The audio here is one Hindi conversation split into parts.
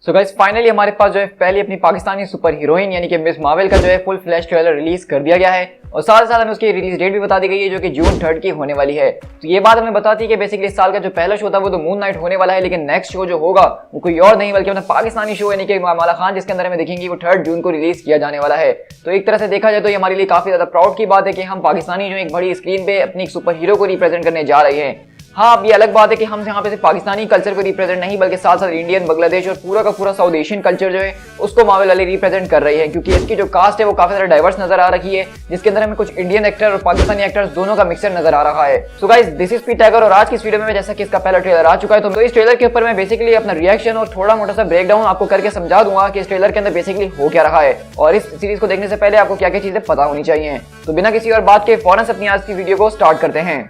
सो गाइस फाइनली हमारे पास जो है पहली अपनी पाकिस्तानी सुपर हीरोइन यानी कि मिस मार्वल का जो है फुल फ्लैश ट्रेलर रिलीज कर दिया गया है और साथ साथ हमें उसकी रिलीज डेट भी बता दी गई है जो कि जून 3 की होने वाली है। तो ये बात हमें बताती है कि बेसिकली इस साल का जो पहला शो था वो तो मून नाइट होने वाला है, लेकिन नेक्स्ट शो जो होगा वो कोई और नहीं बल्कि अपना पाकिस्तानी शो यानी कि माला खान जिसके अंदर हमें देखेंगे वो 3 जून को रिलीज किया जाने वाला है। तो एक तरह से देखा जाए तो ये हमारे लिए काफी ज्यादा प्राउड की बात है कि हम पाकिस्तानी जो एक बड़ी स्क्रीन पे अपनी सुपर हीरो को रिप्रेजेंट करने जा रहे हैं। हाँ, अब ये अलग बात है कि हम यहाँ पे सिर्फ पाकिस्तानी कल्चर को रिप्रेजेंट नहीं बल्कि साथ साथ इंडियन, बांग्लादेश और पूरा का पूरा साउथ एशियन कल्चर जो है उसको मार्वल वाले रिप्रेजेंट कर रही है, क्योंकि इसकी जो कास्ट है वो काफी ज्यादा डाइवर्स नजर आ रही है, जिसके अंदर हमें कुछ इंडियन एक्टर और पाकिस्तानी एक्टर्स दोनों का मिक्सर नजर आ रहा है। सो guys, this is P tiger और आज की इस वीडियो में जैसा कि इसका पहला ट्रेलर आ चुका है तो इस ट्रेलर के ऊपर मैं बेसिकली अपना रिएक्शन और थोड़ा मोटा सा ब्रेकडाउन आपको करके समझा दूंगा कि इस ट्रेलर के अंदर बेसिकली हो क्या रहा है और इस सीरीज को देखने से पहले आपको क्या क्या चीजें पता होनी चाहिए। तो बिना किसी और बात के फौरन से अपनी आज की वीडियो को स्टार्ट करते हैं।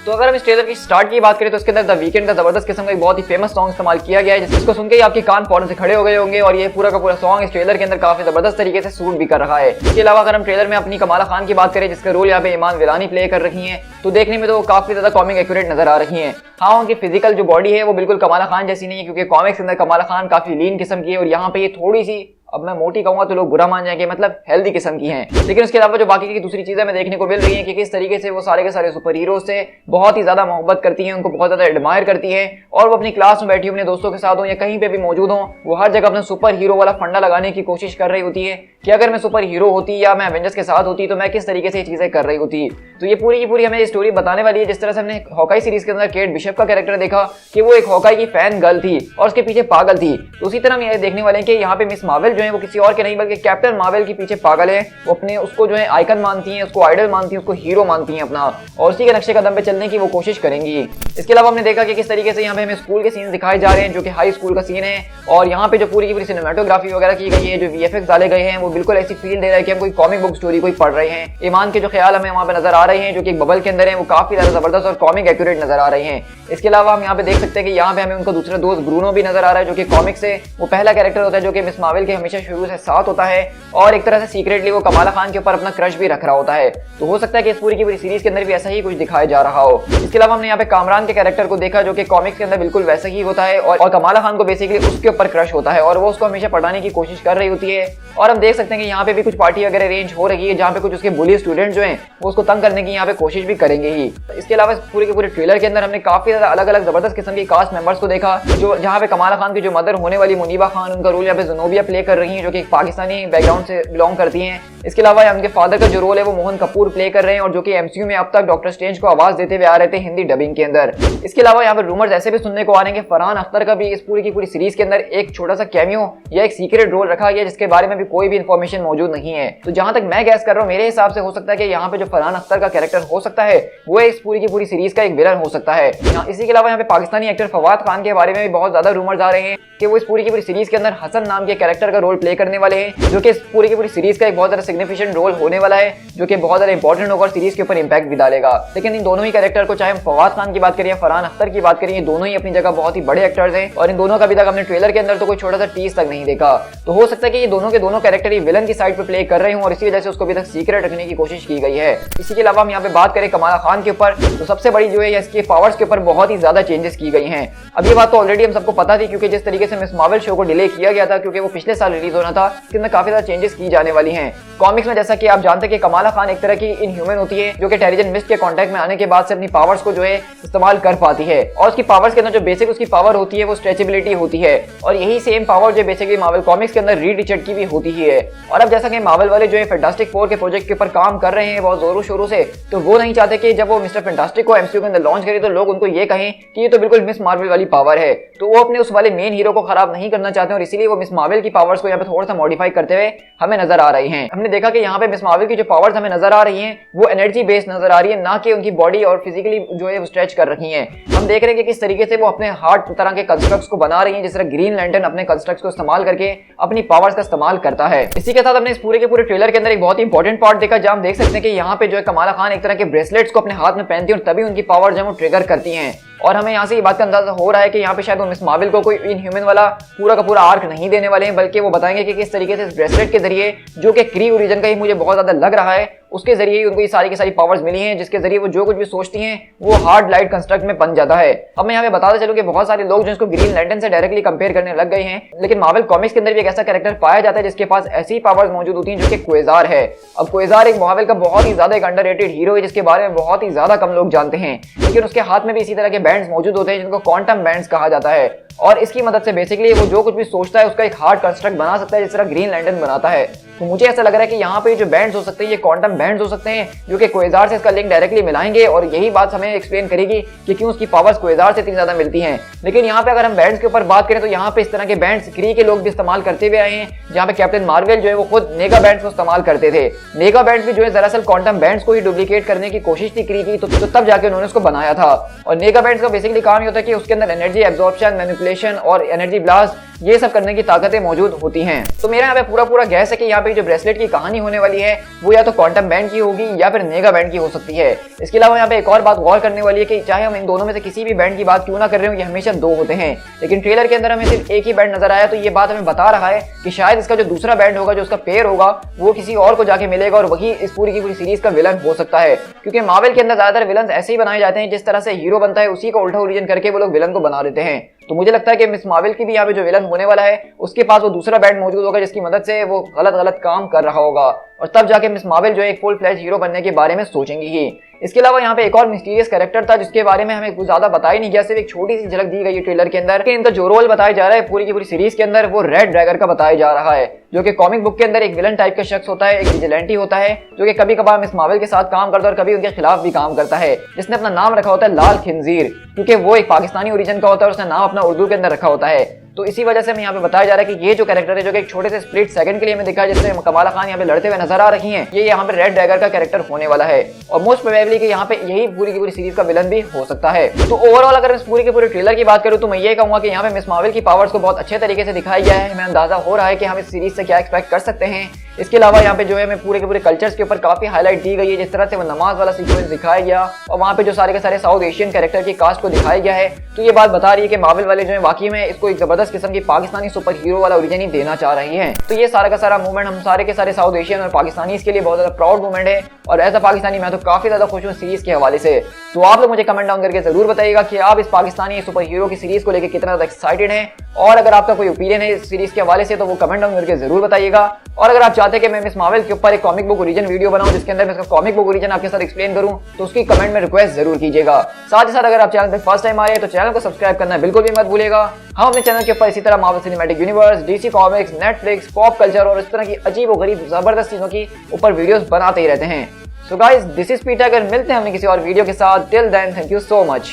तो अगर हम इस ट्रेलर की स्टार्ट की बात करें तो इसके अंदर द वीकेंड का जबरदस्त किस्म का एक बहुत ही फेमस सॉन्ग इस्तेमाल किया गया है, जिसको सुन के ही आपके कान फौरन से खड़े हो गए होंगे और ये पूरा का पूरा सॉन्ग इस ट्रेलर के अंदर काफी जबरदस्त तरीके से सूट भी कर रहा है। इसके अलावा अगर हम ट्रेलर में अपनी कमाला खान की बात करें जिसका रोल यहाँ पे ईमान विलानी प्ले कर रही है, तो देखने में तो काफी ज्यादा कॉमिक एक्यूरेट नजर आ रही है। हाँ, उनकी फिजिकल जो बॉडी है वो बिल्कुल कमाला खान जैसी नहीं है, क्योंकि कॉमिक्स के अंदर कमाला खान काफी लीन किस्म की है और यहाँ पे ये थोड़ी सी, अब मैं मोटी कहूंगा तो लोग बुरा मान जाएंगे, मतलब हेल्दी किस्म की हैं। लेकिन उसके अलावा जो बाकी की दूसरी चीजें हमें देखने को मिल रही हैं कि किस तरीके से वो सारे के सारे सुपर हीरो से बहुत ही ज्यादा मोहब्बत करती हैं, उनको बहुत ज्यादा एडमायर करती हैं और वो अपनी क्लास में बैठी अपने दोस्तों के साथ हो या कहीं पे भी मौजूद हो, वो हर जगह अपना सुपर हीरो वाला फंडा लगाने की कोशिश कर रही होती है कि अगर मैं सुपर हीरो होती या मैं एवेंजर्स के साथ होती तो मैं किस तरीके से ये चीजें कर रही होती। तो ये पूरी की पूरी हमें स्टोरी बताने वाली है, जिस तरह से हमने हॉकाई सीरीज के अंदर केट बिशप का कैरेक्टर देखा कि वो एक हॉकाई की फैन गर्ल थी और उसके पीछे पागल थी, तो उसी तरह हम ये देखने वाले हैं कि यहाँ पे मिस मार्वल जो है वो किसी और के नहीं बल्कि कैप्टन मार्वल के पीछे पागल है। वो अपने उसको जो है आइकन मानती हैं, उसको आइडल मानती हैं, उसको हीरो मानती हैं अपना, और उसी के नक्शे कदम पे चलने की वो कोशिश करेंगी। इसके अलावा हमने देखा कि किस तरीके से यहाँ पे हमें स्कूल के सीन दिखाए जा रहे हैं जो कि हाई स्कूल का सीन है और यहाँ पे जो पूरी की पूरी सिनेमेटोग्राफी वगैरह की गई है, जो वीएफएक्स डाले गए हैं वो बिल्कुल ऐसी फील दे रहा है कि हम कोई कॉमिक बुक स्टोरी कोई पढ़ रहे हैं। ईमान के जो ख्याल हमें वहाँ पे नजर आ रहे हैं जो कि एक बबल के अंदर है, वो काफी ज्यादा जबरदस्त और कॉमिक एक्यूरेट नजर आ रहे हैं। इसके अलावा हम यहाँ पे देख सकते हैं कि यहाँ पे हमें उनका दूसरा दोस्त ब्रूनो भी नजर आ रहा है जो कि कॉमिक से वो पहला कैरेक्टर होता है जो कि मिस मार्वल के हमेशा शुरू से साथ होता है और एक तरह से सीक्रेटली वो कमाला खान के ऊपर अपना क्रश भी रख रहा होता है। तो हो सकता है कि इस पूरी की पूरी सीरीज के अंदर भी ऐसा ही कुछ दिखाया जा रहा हो। इसके अलावा हमने यहाँ पे कामरान के कैरेक्टर को देखा जो कि कॉमिक्स के अंदर बिल्कुल वैसा ही होता है और कमाला खान को बेसिकली उसके ऊपर क्रश होता है और वो उसको हमेशा पढ़ाने की कोशिश कर रही होती है। और हम देख सकते हैं कि यहाँ पे भी कुछ पार्टी वगैरह अरेंज हो रही है जहाँ पे कुछ उसके बुली स्टूडेंट जो हैं वो उसको तंग करने की यहाँ पे कोशिश भी करेंगे ही। इसके अलावा पूरे के पूरे ट्रेलर के अंदर हमने काफी ज्यादा अलग अलग जबरदस्त किस्म की कास्ट मेंबर्स को देखा, जो जहाँ पे कमाला खान की जो मदर होने वाली मुनीबा खान, उनका रोल यहाँ पे ज़नोबिया प्ले कर रही है जो कि पाकिस्तानी बैकग्राउंड से बिलोंग करती हैं। इसके अलावा उनके फादर का जो रोल है वो मोहन कपूर प्ले कर रहे हैं और जो कि एमसीयू में अब तक डॉक्टर स्ट्रेंज को आवाज देते हुए आ रहे थे हिंदी डबिंग के अंदर। इसके अलावा यहाँ पर रूमर्स ऐसे भी सुनने को आ रहे हैं कि फरहान अख्तर का भी इस पूरी की पूरी सीरीज के अंदर एक छोटा सा कैमियो या एक सीक्रेट रोल रखा गया जिसके बारे में भी कोई भी इंफॉर्मेशन मौजूद नहीं है। तो जहां तक मैं गैस कर रहा हूँ मेरे हिसाब से हो सकता है कि यहाँ पे जो फरहान अख्तर का कैरेक्टर हो सकता है वो इस पूरी की पूरी सीरीज का एक विलन हो सकता है। इसी के अलावा यहाँ पे पाकिस्तानी एक्टर फवाद खान के बारे में भी बहुत ज्यादा रूमर्स आ रहे हैं कि वो इस पूरी की पूरी सीरीज के अंदर हसन नाम के कैरेक्टर का रोल प्ले करने वाले हैं, जो कि इस पूरी की पूरी सीरीज का एक बहुत ज्यादा सिग्निफिकेंट रोल होने वाला है, जो कि बहुत ज्यादा इंपॉर्टेंट होगा और सीरीज के ऊपर इंपैक्ट भी डालेगा। लेकिन इन दोनों ही कैरेक्टर को, चाहे हम फवाद खान की बात करें या फरहान अख्तर की बात करें, दोनों ही अपनी जगह बहुत ही बड़े एक्टर्स हैं और इन दोनों का अभी तक हमने ट्रेलर के अंदर तो कोई छोटा सा टीज तक नहीं देखा। तो हो सकता है कि ये दोनों के दोनों कैरेक्टर ही विलन की साइड पे प्ले कर रहे हों और इसी वजह से उसको अभी तक सीक्रेट रखने की कोशिश की गई है। इसी के अलावा हम यहाँ पे बात करें कमाला खान के ऊपर, तो सबसे बड़ी जो है इसके पावर्स के ऊपर बहुत ही ज्यादा चेंजेस की गई हैं। अब ये बात तो ऑलरेडी हम सबको पता थी, क्योंकि जिस तरीके से मिस मार्वल शो को डिले किया गया था क्योंकि वो पिछले साल रिलीज होना था, इसके अंदर काफी ज्यादा चेंजेस की जाने वाली हैं। कॉमिक्स में जैसा कि आप जानते हैं कि कमाला खान एक तरह की इनह्यूमन होती है जो कि टेरिजन मिस्ट के कांटेक्ट में आने के बाद से अपनी पावर्स को जो है इस्तेमाल कर पाती है और उसकी पावर्स के अंदर जो बेसिक उसकी पावर होती है वो स्ट्रेचेबिलिटी होती है और यही सेम पावर जो बेसिकली मार्वल कॉमिक्स के अंदर रीड रिचर्ड की भी होती ही है। और अब जैसा कि मार्वल वाले जो है फैंटास्टिक फोर के प्रोजेक्ट के ऊपर काम कर रहे हैं बहुत जोरों शोरों से, तो वो नहीं चाहते कि जब वो मिस्टर फैंटास्टिक को एमसीयू के अंदर लॉन्च करे तो लोग उनको ये कहें कि ये तो बिल्कुल मिस मार्वल वाली पावर है। तो वो अपने उस वाले मेन हीरो को खराब नहीं करना चाहते और इसीलिए वो मिस मार्वल की पावर्स को यहाँ पे थोड़ा सा मॉडिफाई करते हुए हमें नजर आ रही हैं। हमने देखा कि यहाँ पे मिस मार्वल की जो पावर्स हमें नजर आ रही हैं वो एनर्जी बेस्ड नजर आ रही है, ना कि उनकी बॉडी और फिजिकली जो है वो स्ट्रेच कर रखी हैं। हम देख रहे हैं कि किस तरीके से वो अपने हार्ड तरह के कंस्ट्रक्ट्स को बना रही हैं, जिस तरह ग्रीन लैंटर्न अपने कंस्ट्रक्ट्स को इस्तेमाल करके अपनी पावर्स का इस्तेमाल करता है। इसी के साथ हमने इस पूरे के पूरे ट्रेलर के अंदर एक बहुत ही इंपॉर्टेंट पार्ट देखा जहां हम देख सकते हैं कि यहाँ पे जो है कमाला खान एक तरह के ब्रेसलेट्स को अपने हाथ में पहनती है और तभी उनकी पावर जो है वो ट्रिगर करती हैं। और हमें यहाँ से ये बात का अंदाजा हो रहा है कि यहाँ पे शायद वो मिस मार्वल को कोई इनह्यूमन वाला पूरा का पूरा आर्क नहीं देने वाले हैं, बल्कि वो बताएंगे कि किस तरीके से इस ब्रेसलेट के जरिए, जो कि क्री ओरिजिन का ही मुझे बहुत ज्यादा लग रहा है, उसके जरिए ही उनको ये सारी की सारी पावर्स मिली हैं, जिसके जरिए वो जो कुछ भी सोचती हैं वो हार्ड लाइट कंस्ट्रक्ट में बन जाता है। अब मैं यहाँ पे बताते चलूं कि बहुत सारे लोग जो इसको ग्रीन लैंटर्न से डायरेक्टली कंपेयर करने लग गए हैं, लेकिन मार्वल कॉमिक्स के अंदर भी एक ऐसा कैरेक्टर पाया जाता है जिसके पास ऐसी पावर्स मौजूद होती हैं जो कि क्वेजार है। अब क्वेजार एक मार्वल का बहुत ही ज्यादा एक अंडररेटेड हीरो है जिसके बारे में बहुत ही ज्यादा कम लोग जानते हैं, लेकिन उसके हाथ में भी इसी तरह के बैंड्स मौजूद होते हैं जिनको क्वांटम बैंड्स कहा जाता है, और इसकी मदद से बेसिकली वो जो कुछ भी सोचता है उसका एक हार्ड कंस्ट्रक्ट बना सकता है जिस तरह ग्रीन लैंटर्न बनाता है। तो मुझे ऐसा लग रहा है कि यहाँ पे जो बैंड्स हो सकते हैं ये क्वांटम बैंड्स हो सकते हैं जो कि क्वेजार से इसका लिंक डायरेक्टली मिलाएंगे, और यही बात हमें एक्सप्लेन करेगी कि क्यों उसकी पावर्स क्वेजार से इतनी ज्यादा मिलती हैं। लेकिन यहाँ पे अगर हम बैंड्स के ऊपर बात करें तो यहाँ पे इस तरह के बैंड्स क्री के लोग भी इस्तेमाल करते हुए आए हैं, जहाँ पे कैप्टन मार्वल जो है वो खुद नेगा बैंड्स को इस्तेमाल करते थे। नेगा बैंड्स भी जो है दरअसल क्वांटम बैंड्स को ही डुप्लीकेट करने की कोशिश थी क्री की, तो तब जाके उन्होंने उसको बनाया था। और नेगा बैंड्स का बेसिकली काम ये होता है कि उसके अंदर एनर्जी एब्जॉर्प्शन, मैनिपुलेशन और एनर्जी ब्लास्ट ये सब करने की ताकतें मौजूद होती हैं। तो मेरा यहाँ पे पूरा गैस है कि यहाँ पे जो ब्रेसलेट की कहानी होने वाली है वो या तो क्वांटम बैंड की होगी या फिर नेगा बैंड की हो सकती है। इसके अलावा यहाँ पे एक और बात गौर करने वाली है कि चाहे हम इन दोनों में से किसी भी बैंड की बात क्यों ना कर रहे हो, ये हमेशा दो होते हैं, लेकिन ट्रेलर के अंदर हमें सिर्फ एक ही बैंड नजर आया, तो ये बात हमें बता रहा है कि शायद इसका जो दूसरा बैंड होगा, जो उसका पेयर होगा, वो किसी और को जाके मिलेगा और वही इस पूरी की पूरी सीरीज का विलन हो सकता है। क्योंकि मार्वल के अंदर ज्यादातर विलन ऐसे ही बनाए जाते हैं, जिस तरह से हीरो बनता है उसी का उल्टा ओरिजिन करके वो लोग विलन को बना देते हैं। तो मुझे लगता है कि मिस मार्वल की भी यहाँ पे जो विलन होने वाला है उसके पास वो दूसरा बैंड मौजूद होगा जिसकी मदद से वो गलत काम कर रहा होगा, और तब जाके मिस मार्वल जो है एक फुल फ्लैश हीरो बनने के बारे में सोचेंगी ही। इसके अलावा यहाँ पे एक और मिस्टीरियस कैरेक्टर था जिसके बारे में हमें कुछ ज्यादा बताया नहीं गया, सिर्फ एक छोटी सी झलक दी गई है ट्रेलर के अंदर। लेकिन इनका जो रोल बताया जा रहा है पूरी की पूरी सीरीज के अंदर वो रेड ड्रैगन का बताया जा रहा है, जो कि कॉमिक बुक के अंदर एक विलन टाइप का शख्स होता है, एक विजिलेंटी होता है जो कि कभी कभार मिस मार्वल के साथ काम करता है और कभी उनके खिलाफ भी काम करता है, जिसने अपना नाम रखा होता है लाल खिंजीर, क्योंकि वो एक पाकिस्तानी ओरिजिन का होता है और उसने नाम अपना उर्दू के अंदर रखा होता है। तो इसी वजह से हमें यहाँ पे बताया जा रहा है कि ये जो कैरेक्टर है जो कि एक छोटे से स्प्लिट सेकंड के लिए हमें दिखा है, जिससे कमाला खान यहाँ पे लड़ते हुए नजर आ रही हैं, ये यहाँ पे रेड ड्रैगन का कैरेक्टर होने वाला है, और मोस्ट प्रोबेबली कि यहाँ पे यही पूरी की पूरी सीरीज का विलन भी हो सकता है। तो ओवरऑल अगर इस पूरी के पूरे ट्रेलर की बात करूँ तो मैं ये कहूंगा कि यहाँ पे मिस मार्वल की पावर्स को बहुत अच्छे तरीके से दिखाया गया है, हमें अंदाजा हो रहा है कि हम इस सीरीज से क्या एक्सपेक्ट कर सकते हैं। इसके अलावा यहाँ पे जो है हमें पूरे के पूरे कल्चर्स के ऊपर काफी हाईलाइट दी गई है, जिस तरह से वो नमाज वाला सीक्वेंस दिखाया गया और वहाँ पे जो सारे के सारे साउथ एशियन कैरेक्टर की कास्ट को दिखाया गया है, तो ये बात बता रही है कि मार्वल वाले जो है वाकई में इसको एक जबरदस्त किस्म की पाकिस्तानी सुपर हीरो वाला ओरिजिन ही देना चाह रही हैं। तो ये सारा का सारा मूवमेंट हम सारे के सारे साउथ एशियन और पाकिस्तानी के लिए बहुत ज्यादा प्राउड मूवमेंट है, और एज अ पाकिस्तानी मैं तो काफी ज्यादा खुश हूँ सीरीज के हवाले से। तो आप लोग मुझे कमेंट डाउन करके जरूर बताइएगा कि आप इस पाकिस्तानी सुपर हीरो की सीरीज को लेकर कितना ज्यादा एक्साइटेड हैं, और अगर आपका कोई ओपिनियन है इस सीरीज के हवाले से तो वो कमेंट डाउन करके जरूर बताइएगा। और अगर आप चाहते हैं कि मैं मिस मार्वल के ऊपर एक कॉमिक बुक ओरिजिन वीडियो बनाऊं जिसके अंदर मैं इसका कॉमिक बुक ओरिजिन आपके साथ एक्सप्लेन करूं, तो उसकी कमेंट में रिक्वेस्ट जरूर कीजिएगा। साथ ही साथ अगर आप चैनल पे फर्स्ट टाइम आए तो चैनल को सब्सक्राइब करना बिल्कुल भी मत भूलिएगा। हम अपने चैनल के ऊपर इसी तरह Marvel cinematic universe, DC comics, Netflix, pop culture और इस तरह की अजीब और गरीब जबरदस्त चीजों की ऊपर वीडियोस बनाते ही रहते हैं। So guys, this is Peter, अगर मिलते हैं हमें किसी और वीडियो के साथ। Till then, thank you so much.